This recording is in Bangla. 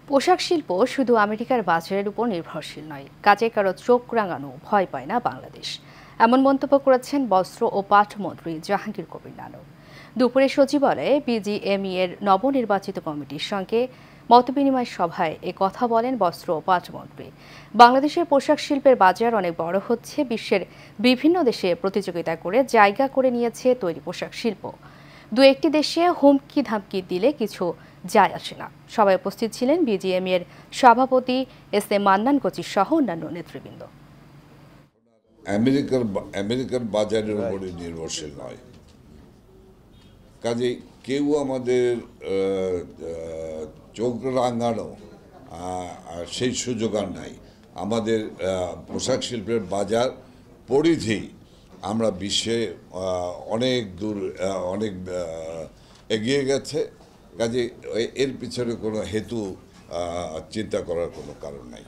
পোশাক শিল্প শুধু আমেরিকার বাজারের উপর নির্ভরশীল নয়, কাজে কারো চোখ রাঙানো ভয় পায় না বাংলাদেশ। এমন মন্তব্য করেছেন বস্ত্র ও পাট মন্ত্রী জাহাঙ্গীর কবির নানক। দুপুরে সচিবালয়ে বিজিএমই এর নবনির্বাচিত কমিটির সঙ্গে মতবিনিময় সভায় কথা বলেন বস্ত্র ও পাট মন্ত্রী। বাংলাদেশের পোশাক শিল্পের বাজার অনেক বড় হচ্ছে, বিশ্বের বিভিন্ন দেশে প্রতিযোগিতা করে জায়গা করে নিয়েছে তৈরি পোশাক শিল্প। দু একটি দেশে হুমকি ধামকি দিলে কিছু যায় আসে না। সবাই উপস্থিত ছিলেন বিজিএমই এর সভাপতি এস এম মান্নান কোচি সহ অন্যান্য নেতৃবৃন্দ। আমেরিকার বাজারের উপরে নির্ভরশীল নয়, কাজেই কেউ আমাদের চোখ রাঙানো সেই সুযোগ আর নাই। আমাদের পোশাক শিল্পের বাজার পরিধি আমরা বিশ্বে অনেক দূর অনেক এগিয়ে গেছে। কাজে এর পিছনে কোনো হেতু চিন্তা করার কোনো কারণ নাই।